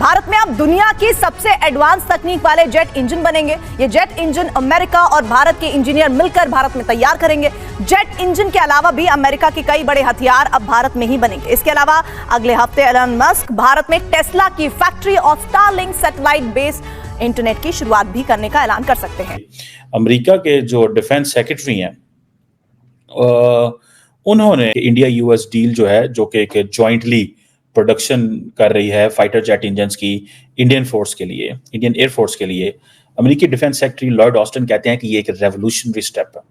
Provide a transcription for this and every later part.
भारत में अब दुनिया की सबसे एडवांस तकनीक वाले जेट इंजन बनेंगे। ये जेट इंजन अमेरिका और भारत के इंजीनियर मिलकर भारत में तैयार करेंगे। जेट इंजन के अलावा भी अमेरिका के कई बड़े हथियार अब भारत में ही बनेंगे। इसके अलावा अगले हफ्ते एलन मस्क भारत में टेस्ला की फैक्ट्री और स्टारलिंक सैटेलाइट बेस्ड इंटरनेट की शुरुआत भी करने का ऐलान कर सकते हैं। अमेरिका के जो डिफेंस सेक्रेटरी हैं उन्होंने इंडिया यूएस डील जो है, जो कि एक जॉइंटली प्रोडक्शन कर रही है फाइटर जेट इंजन्स की इंडियन फोर्स के लिए, इंडियन एयरफोर्स के लिए, अमेरिकी डिफेंस सेक्रेटरी लॉयड ऑस्टिन कहते हैं कि ये एक रेवोल्यूशनरी स्टेप है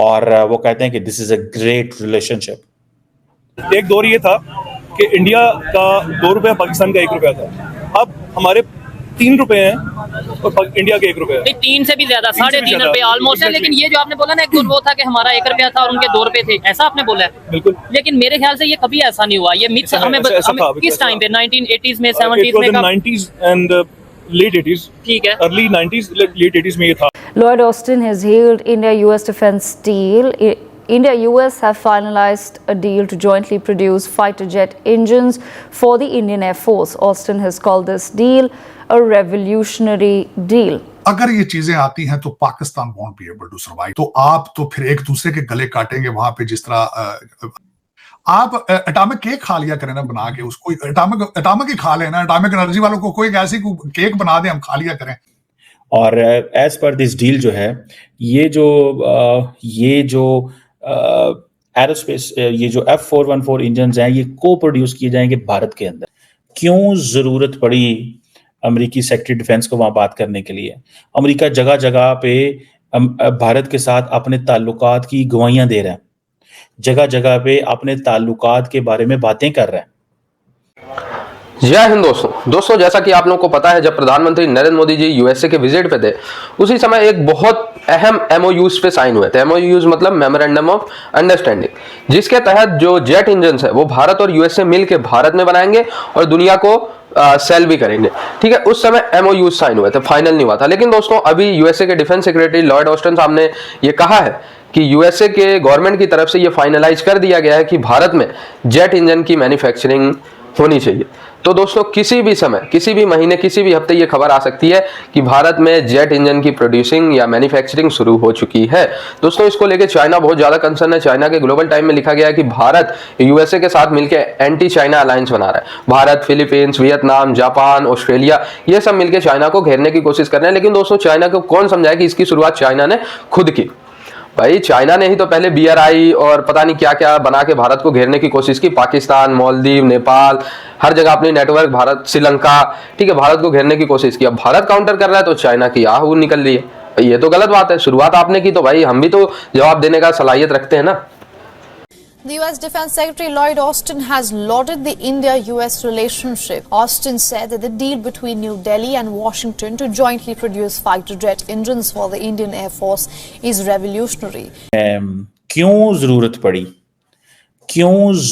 और वो कहते हैं कि this is a great relationship. एक दौर ये था कि इंडिया का 2 रुपया पाकिस्तान का 1 रुपया था, अब हमारे 3 रुपए हैं और इंडिया के 1 रुपया है। 3 से भी ज्यादा, 3.5 रुपए ऑलमोस्ट है। लेकिन ये जो आपने बोला ना, एक दौर वो था कि हमारा 1 रुपया था और उनके 2 रुपए थे, ऐसा आपने बोला है। बिल्कुल। लेकिन मेरे ख्याल से ये कभी ऐसा नहीं हुआ। ये मिथ हमें किस टाइम पे 1980s में 70s में 90s एंड late 80s, ठीक है, early 90s late 80s में ये था। Lloyd Austin has hailed India-US defense deal. India-US have finalized a deal to jointly produce fighter jet engines for the Indian Air Force. Austin has called this deal a revolutionary deal. अगर ये चीजें आती हैं तो Pakistan won't be able to survive। तो आप तो फिर एक दूसरे के गले काटेंगे वहां पे, जिस तरह आप एटॉमिक केक खा लिया करें ना बना के, उसको एटॉमिक ही खा लेना, एटॉमिक एनर्जी वालों को कोई ऐसी केक बना दे, हम खा लिया करें। और एज पर दिस डील जो है, ये जो एरोस्पेस, ये जो F414 इंजन हैं, ये को प्रोड्यूस किए जाएंगे भारत के अंदर। क्यों जरूरत पड़ी अमेरिकी सेक्रेटरी डिफेंस को वहां बात करने के लिए? अमेरिका जगह जगह पे भारत के साथ अपने ताल्लुकात की गवाहियां दे रहा है, जगह जगह पे अपने ताल्लुकात के बारे में बातें कर रहा है। जय हिंद दोस्तों, जैसा कि आप लोगों को पता है, जब प्रधानमंत्री नरेंद्र मोदी जी यूएसए के विजिट पे थे, उसी समय एक बहुत अहम एमओयूज पे साइन हुए थे। एमओयूज मतलब मेमोरेंडम ऑफ अंडरस्टैंडिंग, जिसके तहत जो जेट इंजन है वो भारत और यूएसए मिलकर भारत में बनाएंगे और दुनिया को सेल भी करेंगे। ठीक है, उस समय एमओयूज साइन हुए थे, फाइनल नहीं हुआ था। लेकिन दोस्तों, अभी यूएसए के डिफेंस सेक्रेटरी लॉयड ऑस्टिन साहब ने ये कहा है कि यूएसए के गवर्नमेंट की तरफ से ये फाइनलाइज कर दिया गया है कि भारत में जेट इंजन की मैन्युफैक्चरिंग होनी चाहिए। तो दोस्तों, किसी भी समय, किसी भी महीने, किसी भी हफ्ते ये खबर आ सकती है कि भारत में जेट इंजन की प्रोड्यूसिंग या मैन्युफैक्चरिंग शुरू हो चुकी है। दोस्तों, इसको लेके चाइना बहुत ज्यादा कंसर्न है। चाइना के ग्लोबल टाइम में लिखा गया है कि भारत यूएसए के साथ मिलकर एंटी चाइना अलायंस बना रहा है। Bharat, Philippines, Vietnam, Japan, Australia, ये सब मिलकर चाइना को घेरने की कोशिश कर रहे हैं। लेकिन दोस्तों, चाइना को कौन समझाए कि इसकी शुरुआत चाइना ने खुद की। भाई, चाइना ने ही तो पहले BRI और पता नहीं क्या क्या बना के भारत को घेरने की कोशिश की। पाकिस्तान, मालदीव, नेपाल, हर जगह अपनी नेटवर्क, भारत, श्रीलंका, ठीक है, भारत को घेरने की कोशिश की। अब भारत काउंटर कर रहा है तो चाइना की आहू निकल रही है। ये तो गलत बात है। शुरुआत आपने की तो भाई हम भी तो जवाब देने का सलाहियत रखते हैं ना। The US Defense Secretary Lloyd Austin has lauded the India-US relationship. Austin said that the deal between New Delhi and Washington to jointly produce fighter jet engines for the Indian Air Force is revolutionary. क्यों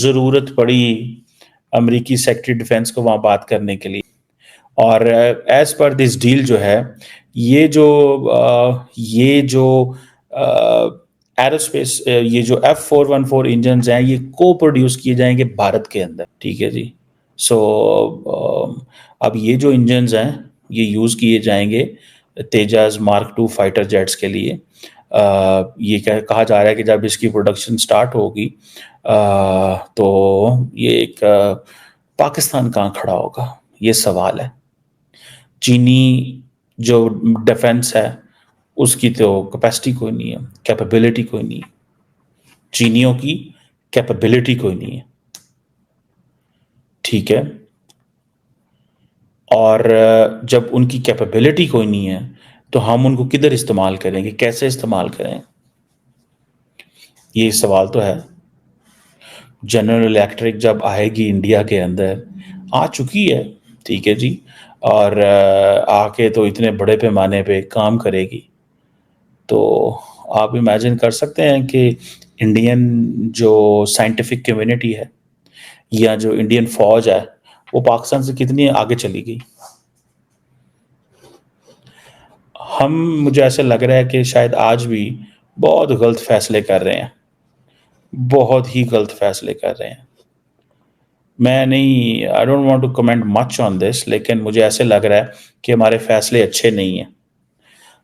जरूरत पड़ी अमेरिकी secretary defence को वहां बात करने के लिए? और एज पर दिस डील जो है, ये जो एरोस्पेस, ये जो F414 इंजन हैं, ये को प्रोड्यूस किए जाएंगे भारत के अंदर। ठीक है जी। सो अब ये जो इंजन हैं, ये यूज़ किए जाएंगे तेजस Mark II फाइटर जेट्स के लिए। ये कहा जा रहा है कि जब इसकी प्रोडक्शन स्टार्ट होगी तो ये एक पाकिस्तान कहाँ खड़ा होगा, ये सवाल है। चीनी जो डिफेंस है उसकी तो कैपेसिटी कोई नहीं है, कैपेबिलिटी कोई नहीं है। चीनियों की कैपेबिलिटी कोई नहीं है, ठीक है। और जब उनकी कैपेबिलिटी कोई नहीं है तो हम उनको किधर इस्तेमाल करेंगे, कैसे इस्तेमाल करें, ये सवाल तो है। जनरल इलेक्ट्रिक जब आएगी इंडिया के अंदर, आ चुकी है, ठीक है जी, और आके तो इतने बड़े पैमाने पे काम करेगी। तो आप इमेजिन कर सकते हैं कि इंडियन जो साइंटिफिक कम्युनिटी है या जो इंडियन फौज है वो पाकिस्तान से कितनी आगे चली गई। मुझे ऐसा लग रहा है कि शायद आज भी बहुत गलत फैसले कर रहे हैं, बहुत ही गलत फैसले कर रहे हैं। मैं नहीं, I don't want to comment much on this, लेकिन मुझे ऐसे लग रहा है कि हमारे फैसले अच्छे नहीं हैं।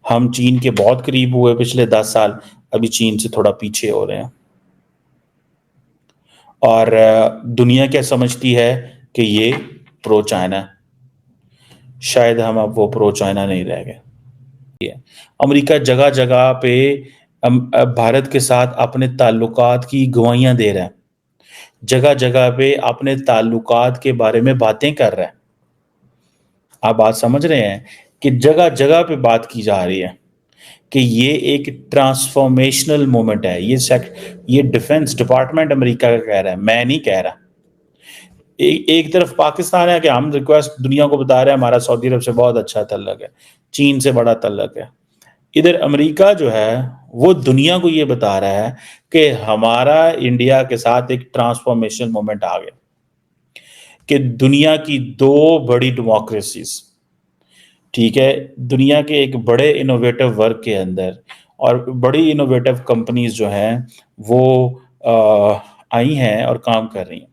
हम चीन के बहुत करीब हुए पिछले 10 साल, अभी चीन से थोड़ा पीछे हो रहे हैं। और दुनिया क्या समझती है कि ये प्रो चाइना है। शायद हम अब वो प्रो चाइना नहीं रह गए। अमेरिका जगह जगह पे भारत के साथ अपने ताल्लुकात की गवाहियां दे रहा है, जगह जगह पे अपने ताल्लुकात के बारे में बातें कर रहा है। आप बात समझ रहे हैं कि जगह जगह पे बात की जा रही है कि ये एक ट्रांसफॉर्मेशनल मोमेंट है। ये डिफेंस डिपार्टमेंट अमेरिका का कह रहा है, मैं नहीं कह रहा। एक तरफ पाकिस्तान है कि हम रिक्वेस्ट दुनिया को बता रहे हैं हमारा सऊदी अरब से बहुत अच्छा तल्लक है, चीन से बड़ा तल्लक है। इधर अमेरिका जो है वो दुनिया को ये बता रहा है कि हमारा इंडिया के साथ एक ट्रांसफॉर्मेशन मोमेंट आ गया, कि दुनिया की 2 बड़ी डेमोक्रेसीज, ठीक है, दुनिया के एक बड़े इनोवेटिव वर्क के अंदर और बड़ी इनोवेटिव कंपनीज जो हैं वो आई हैं और काम कर रही हैं,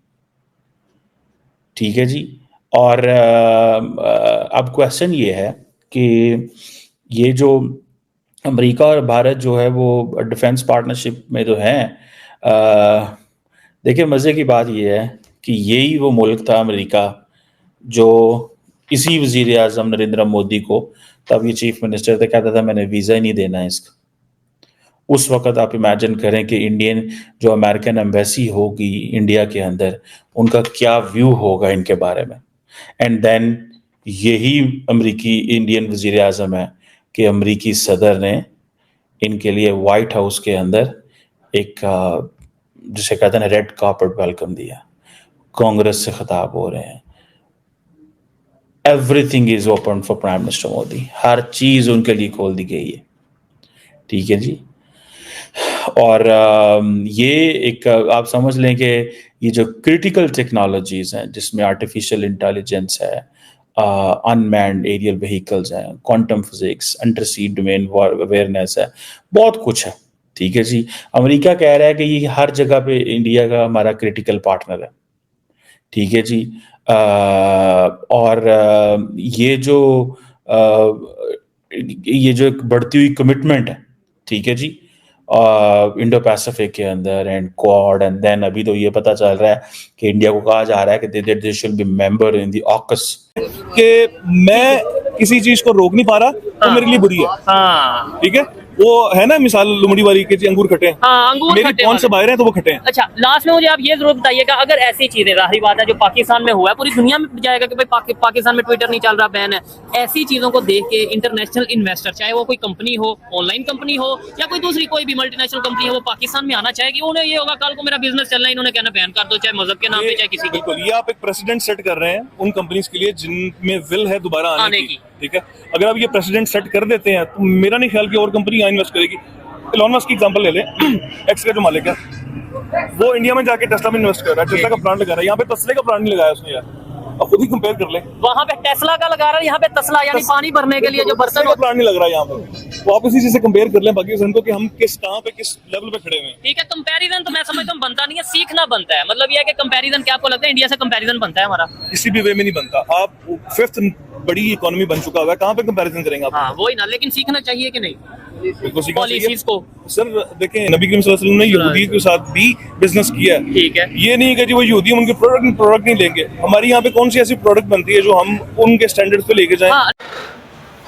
ठीक है जी। और अब क्वेश्चन ये है कि ये जो अमेरिका और भारत जो है वो डिफेंस पार्टनरशिप में जो है, देखिए मज़े की बात ये है कि यही वो मुल्क था अमेरिका जो इसी वज़ीर आज़म नरेंद्र मोदी को, तब ये चीफ मिनिस्टर थे, कहता था मैंने वीज़ा ही नहीं देना है इसका। उस वक़्त आप इमेजिन करें कि इंडियन जो अमेरिकन एम्बेसी होगी इंडिया के अंदर, उनका क्या व्यू होगा इनके बारे में। एंड देन यही अमेरिकी इंडियन वज़ीर आज़म है कि अमेरिकी सदर ने इनके लिए वाइट हाउस के अंदर एक जिसे कहते हैं रेड कार्पेट वेलकम दिया, कांग्रेस से खिताब हो रहे हैं, everything is open for prime minister Modi, हर चीज़ उनके लिए खोल दी गई है, ठीक है जी। और ये एक आप समझ लें कि ये जो क्रिटिकल टेक्नोलॉजीज़ हैं जिसमें आर्टिफिशियल इंटेलिजेंस है, अनमैन्ड एरियल व्हीकल्स हैं, quantum physics, undersea domain awareness है, बहुत कुछ है, ठीक है जी। अमेरिका कह रहा है कि ये हर जगह पे इंडिया का हमारा क्रिटिकल पार्टनर है, ठीक है जी। और ये जो एक बढ़ती हुई कमिटमेंट है, ठीक है जी, इंडो पैसिफिक के अंदर एंड क्वाड, एंड देन अभी तो ये पता चल रहा है कि इंडिया को कहा जा रहा है कि they should be member in the AUKUS, कि मैं किसी चीज को रोक नहीं पा रहा तो मेरे लिए बुरी है। हाँ ठीक है, वो है ना मिसाल लुमड़ी वाली के जी अंगूर खट्टे हैं, हाँ, अंगूर मेरी खट्टे कौन से बाहर हैं तो वो खट्टे हैं। अच्छा, लास्ट में मुझे आप ये जरूर बताइएगा, अगर ऐसी चीजें, जाहिर बात है जो पाकिस्तान में हुआ है पूरी दुनिया में जाएगा कि भाई पाकिस्तान में ट्विटर नहीं चल रहा, बैन है, ऐसी चीजों को देख के इंटरनेशनल इन्वेस्टर, चाहे वो कोई कंपनी हो, ऑनलाइन कंपनी हो या कोई दूसरी कोई भी मल्टीनेशनल कंपनी हो, वो पाकिस्तान में आना चाहेगी। उन्हें ये होगा कल को मेरा बिजनेस चलना है, इन्होंने कहना बैन कर दो, चाहे मजहब के नाम पे चाहे किसी के। बिल्कुल, ये आप एक प्रेसिडेंट सेट कर रहे हैं उन कंपनीज के लिए जिनमें विल है दोबारा आने की। ठीक है, अगर आप ये प्रेसिडेंट सेट कर देते हैं तो मेरा नहीं ख्याल कि और कंपनी यहाँ इन्वेस्ट करेगी। एलन मस्क की एग्जांपल ले लें, एक्स का जो मालिक है वो इंडिया में जाके टेस्ला में इन्वेस्ट कर रहा है, टेस्ला का प्लांट लगा रहा है, यहाँ पे तस्ले का प्लांट नहीं लगाया उसने यार, अब खुद ही कंपेयर कर ले। वहाँ पे टेस्ला का लगा रहा है, यहाँ पे तस्ला यानी पानी भरने के लिए जो बर्तन का प्लांट नहीं लग रहा है यहाँ पे, तो आप इसी चीज से कंपेयर कर लें पाकिस्तान को कि हम कहाँ पे किस लेवल पे खड़े हुए हैं। ठीक है, कंपैरिजन तो मैं समझता हूँ बनता नहीं है, सीखना बनता है। मतलब ये है कि कंपैरिजन, क्या आपको लगता है इंडिया से कंपैरिजन बनता है हमारा? किसी भी वे में नहीं बनता। आप 5th बड़ी इकोनॉमी बन चुका हुआ है, कहाँ पे कंपैरिजन करेंगे आप? हाँ वही ना, लेकिन सीखना चाहिए कि नहीं पॉलिसीज को। सर देखें, नबी करीम सल्लल्लाहु अलैहि वसल्लम ने यहूदी के साथ भी बिजनेस किया है, ठीक है, ये नहीं है कि जी वो यहूदी उनके प्रोडक्ट नहीं लेंगे। हमारी यहाँ पे कौन सी ऐसी प्रोडक्ट बनती है जो हम उनके स्टैंडर्ड पे लेके जाएं? हाँ।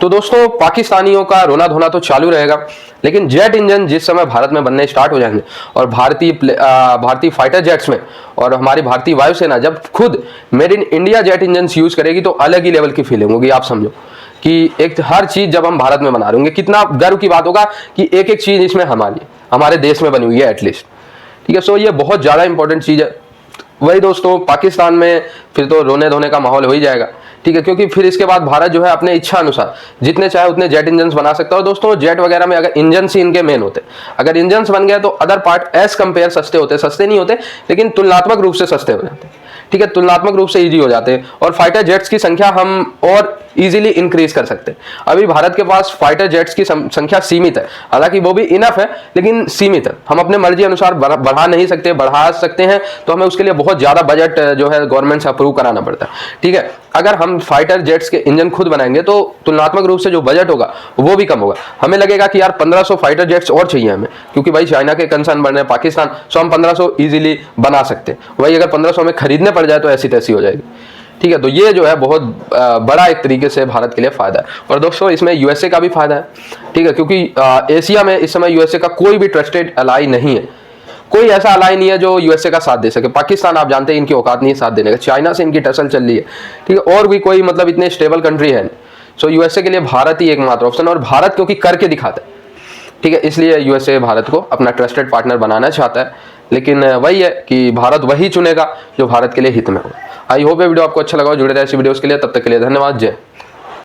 तो दोस्तों, पाकिस्तानियों का रोना धोना तो चालू रहेगा, लेकिन जेट इंजन जिस समय भारत में बनने स्टार्ट हो जाएंगे और भारतीय फाइटर जेट्स में और हमारी भारतीय वायुसेना जब खुद made in India jet engine use करेगी तो अलग ही लेवल की फीलिंग होगी। आप समझो कि एक हर चीज जब हम भारत में बना रहे होंगे, कितना गर्व की बात होगा कि एक एक चीज इसमें हमारे देश में बनी हुई है एटलीस्ट। ठीक है, सो ये बहुत ज्यादा इंपॉर्टेंट चीज है। वही दोस्तों, पाकिस्तान में फिर तो रोने धोने का माहौल हो ही जाएगा, ठीक है, क्योंकि फिर इसके बाद भारत जो है अपने इच्छा अनुसार जितने चाहे उतने जेट इंजन बना सकता है। और दोस्तों, जेट वगैरह में अगर इंजन ही इनके मेन होते, अगर इंजन बन गए तो अदर पार्ट एज कंपेयर सस्ते नहीं होते, लेकिन तुलनात्मक रूप से सस्ते हो जाते, ठीक है, तुलनात्मक रूप से ईजी हो जाते हैं। और फाइटर जेट्स की संख्या हम और इजीली इंक्रीज कर सकते हैं। अभी भारत के पास फाइटर जेट्स की संख्या सीमित है, हालांकि वो भी इनफ है लेकिन सीमित है। हम अपने मर्जी अनुसार बढ़ा नहीं सकते, बढ़ा सकते हैं तो हमें उसके लिए बहुत ज्यादा बजट जो है गवर्नमेंट से अप्रूव कराना पड़ता है। ठीक है, अगर हम फाइटर जेट्स के इंजन खुद बनाएंगे तो तुलनात्मक रूप से जो बजट होगा वो भी कम होगा। हमें लगेगा कि यार 1500 फाइटर जेट्स और चाहिए हमें, क्योंकि भाई चाइना के कंसर्न बढ़ रहे हैं, पाकिस्तान, सो हम 1500 इजीली बना सकते हैं। वही अगर 1500 में खरीदने पड़ जाए तो ऐसी तैसी हो जाएगी। ठीक है, तो ये जो है बहुत बड़ा एक तरीके से भारत के लिए फायदा है। और दोस्तों इसमें यूएसए का भी फायदा है। ठीक है, क्योंकि एशिया में इस समय यूएसए का कोई भी ट्रस्टेड अलाई नहीं है, कोई ऐसा अलाई नहीं है जो यूएसए का साथ दे सके। पाकिस्तान आप जानते हैं इनकी औकात नहीं है साथ देने का, चाइना से इनकी टसल चल रही है। ठीक है, और भी कोई मतलब इतने स्टेबल कंट्री है। सो यूएसए के लिए भारत ही एकमात्र ऑप्शन, और भारत क्योंकि करके दिखाता है। ठीक है, इसलिए यूएसए भारत को अपना ट्रस्टेड पार्टनर बनाना चाहता है, लेकिन वही है कि भारत वही चुनेगा जो भारत के लिए हित में हो। आई होप ये वीडियो आपको अच्छा लगा, जुड़े रहे ऐसी वीडियोस के लिए। तब तक के लिए धन्यवाद, जय।